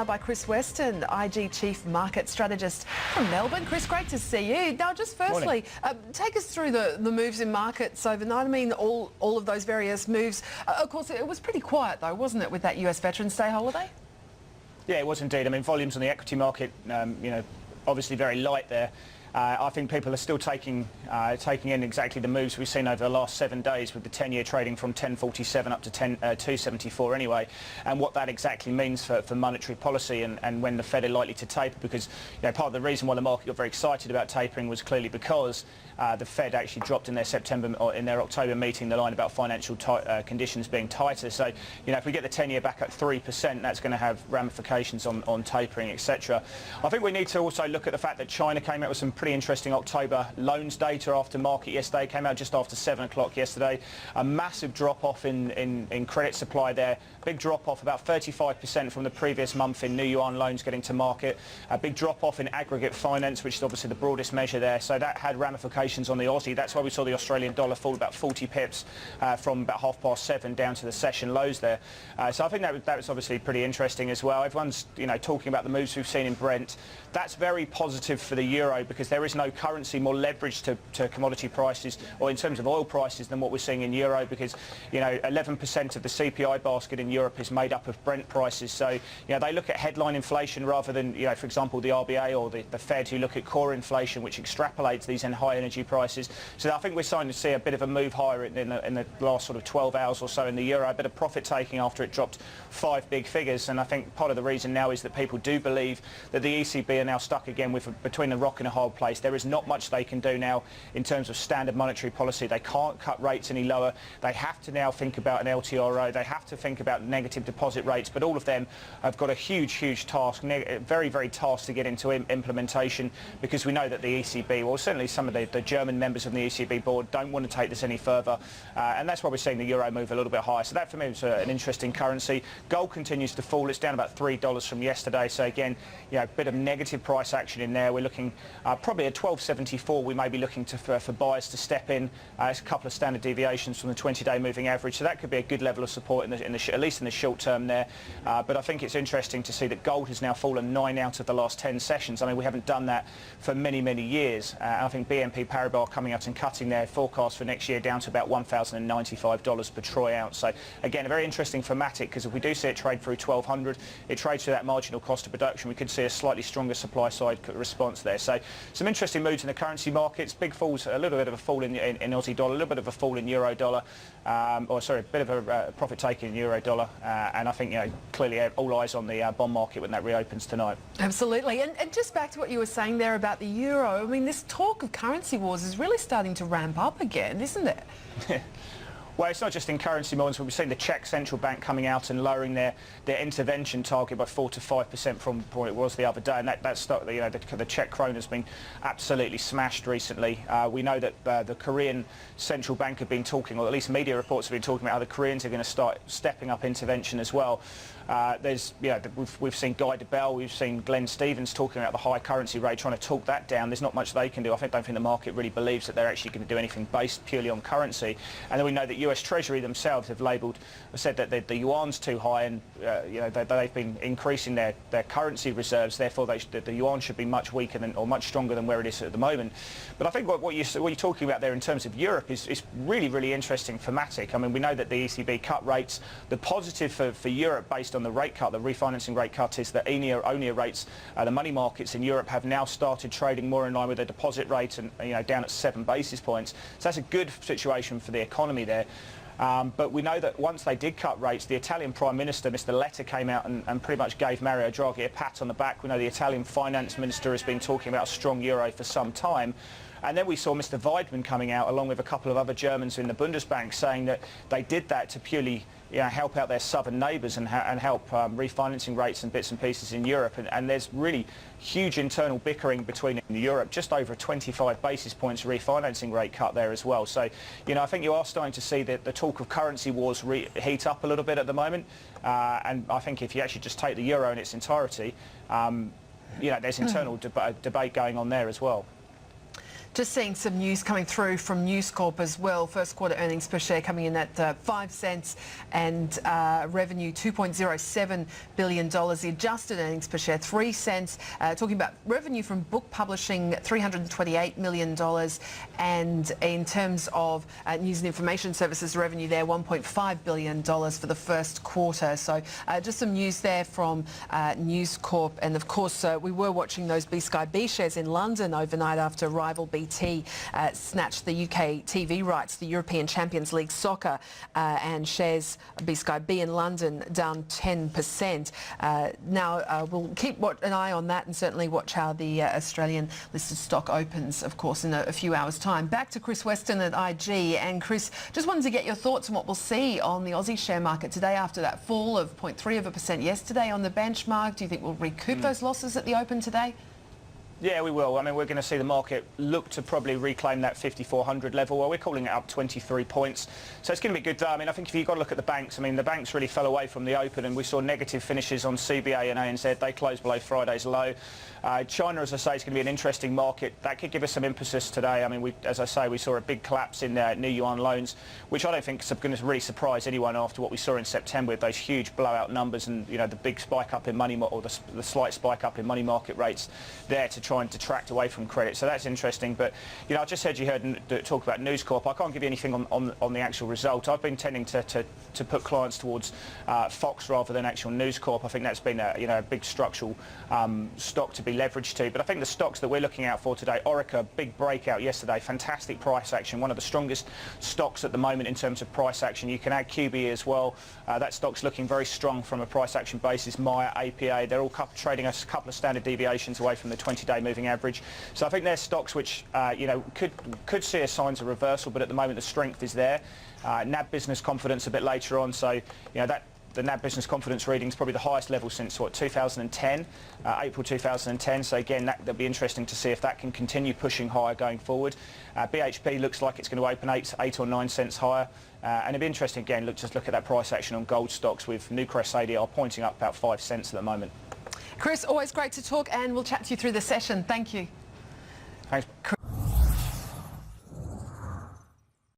By Chris Weston, IG Chief Market Strategist from Melbourne. Chris, great to see you. Now, just firstly, take us through the moves in markets overnight. I mean, all of those various moves. Of course, it was pretty quiet, though, wasn't it, with that US Veterans Day holiday? Yeah, it was indeed. I mean, volumes on the equity market, obviously very light there. I think people are still taking in exactly the moves we've seen over the last 7 days, with the 10-year trading from 10.47 up to 2.74 anyway, and what that exactly means for monetary policy and when the Fed are likely to taper. Because part of the reason why the market got very excited about tapering was clearly because the Fed actually dropped in their September or in their October meeting the line about financial conditions being tighter. So if we get the 10-year back at 3%, that's going to have ramifications on tapering, etc. I think we need to also look at the fact that China came out with some pretty interesting October loans data after market yesterday. Came out just after 7 o'clock yesterday. A massive drop-off in credit supply there. Big drop-off, about 35% from the previous month in new yuan loans getting to market. A big drop-off in aggregate finance, which is obviously the broadest measure there. So that had ramifications on the Aussie. That's why we saw the Australian dollar fall about 40 pips from about 7:30 down to the session lows there. So I think that was obviously pretty interesting as well. Everyone's talking about the moves we've seen in Brent. That's very positive for the euro, because there is no currency more leveraged to commodity prices, or in terms of oil prices, than what we're seeing in euro, because 11% of the CPI basket in Europe is made up of Brent prices. So they look at headline inflation rather than for example the RBA or the Fed, who look at core inflation, which extrapolates these high energy prices. So I think we're starting to see a bit of a move higher in the last sort of 12 hours or so in the euro, a bit of profit taking after it dropped 5 big figures. And I think part of the reason now is that people do believe that the ECB are now stuck again between a rock and a hard place. There is not much they can do now in terms of standard monetary policy. They can't cut rates any lower. They have to now think about an LTRO. They have to think about negative deposit rates. But all of them have got a huge task, very tasked to get into implementation, because we know that the ECB, or certainly some of the German members of the ECB board, don't want to take this any further. And that's why we're seeing the euro move a little bit higher. So that for me is an interesting currency. Gold continues to fall. It's down about $3 from yesterday. So again, a bit of negative price action in there. We're looking probably at 12.74. We may be looking for buyers to step in. It's a couple of standard deviations from the 20-day moving average. So that could be a good level of support at least in the short term there. But I think it's interesting to see that gold has now fallen 9 out of the last 10 sessions. I mean, we haven't done that for many years. I think BNP Paribas coming out and cutting their forecast for next year down to about $1,095 per troy ounce. So again, a very interesting thematic, because if we do see it trade through 1,200, it trades through that marginal cost of production. We could see a slightly stronger supply side response there. So some interesting moves in the currency markets. Big falls, a little bit of a fall in Aussie dollar, a little bit of a fall in euro dollar, a bit of a profit taking in euro dollar. And I think clearly all eyes on the bond market when that reopens tonight. Absolutely. And just back to what you were saying there about the euro, I mean, this talk of currency wars is really starting to ramp up again, isn't it? Well, it's not just in currency moments. We've seen the Czech central bank coming out and lowering their intervention target by 4 to 5% from what it was the other day, and that's the Czech krona has been absolutely smashed recently. We know that the Korean central bank have been talking, or at least media reports have been talking about how the Koreans are going to start stepping up intervention as well. We've seen Guy Debelle, we've seen Glenn Stevens talking about the high currency rate, trying to talk that down. There's not much they can do. I don't think the market really believes that they're actually going to do anything based purely on currency. And then we know that US Treasury themselves have said that the yuan's too high, and they've been increasing their currency reserves. Therefore, the yuan should be much weaker or much stronger than where it is at the moment. But I think what you're talking about there in terms of Europe is really interesting thematic. I mean, we know that the ECB cut rates. The positive for Europe, based on the rate cut, the refinancing rate cut, is that ONIA rates, the money markets in Europe, have now started trading more in line with their deposit rate, and down at 7 basis points. So that's a good situation for the economy there. But we know that once they did cut rates, the Italian Prime Minister, Mr. Letta, came out and pretty much gave Mario Draghi a pat on the back. We know the Italian Finance Minister has been talking about a strong euro for some time. And then we saw Mr. Weidmann coming out, along with a couple of other Germans in the Bundesbank, saying that they did that to purely help out their southern neighbours and help refinancing rates and bits and pieces in Europe. And there's really huge internal bickering between Europe, just over a 25 basis points refinancing rate cut there as well. So, I think you are starting to see the talk of currency wars heat up a little bit at the moment. And I think if you actually just take the euro in its entirety, there's internal debate going on there as well. Just seeing some news coming through from News Corp as well. First quarter earnings per share coming in at 5 cents and revenue $2.07 billion. The adjusted earnings per share 3 cents. Talking about revenue from book publishing $328 million, and in terms of news and information services revenue there $1.5 billion for the first quarter. So just some news there from News Corp, and of course we were watching those B Sky B shares in London overnight after rival BT snatched the UK TV rights, the European Champions League soccer, and shares B Sky B in London down 10%. Now we'll keep an eye on that and certainly watch how the Australian listed stock opens, of course, in a few hours' time. Back to Chris Weston at IG. And Chris, just wanted to get your thoughts on what we'll see on the Aussie share market today after that fall of 0.3% yesterday on the benchmark. Do you think we'll recoup those losses at the open today? Yeah, we will. I mean, we're going to see the market look to probably reclaim that 5,400 level. Well, we're calling it up 23 points. So it's going to be good though. I mean, I think if you've got to look at the banks, I mean, the banks really fell away from the open and we saw negative finishes on CBA and ANZ. They closed below Friday's low. China, as I say, is going to be an interesting market. That could give us some impetus today. I mean, as I say, we saw a big collapse in new yuan loans, which I don't think is going to really surprise anyone after what we saw in September with those huge blowout numbers and, you know, the big spike up in the slight spike up in money market rates there to try and detract away from credit. So that's interesting. But, you know, I just heard you talk about News Corp. I can't give you anything on the actual result. I've been tending to put clients towards Fox rather than actual News Corp. I think that's been a big structural stock to be leveraged to. But I think the stocks that we're looking out for today, Orica, big breakout yesterday, fantastic price action, one of the strongest stocks at the moment in terms of price action. You can add QBE as well. That stock's looking very strong from a price action basis. Maya, APA, they're all trading us a couple of standard deviations away from the 20-day moving average. So I think they're stocks which could see signs of reversal, but at the moment the strength is there. NAB business confidence a bit later on, so the NAB business confidence reading is probably the highest level since 2010, April 2010. So again, that'll be interesting to see if that can continue pushing higher going forward. BHP looks like it's going to open 8 or 9 cents higher. And it'd be interesting again. Just look at that price action on gold stocks with Newcrest ADR pointing up about 5 cents at the moment. Chris, always great to talk, and we'll chat to you through the session. Thank you.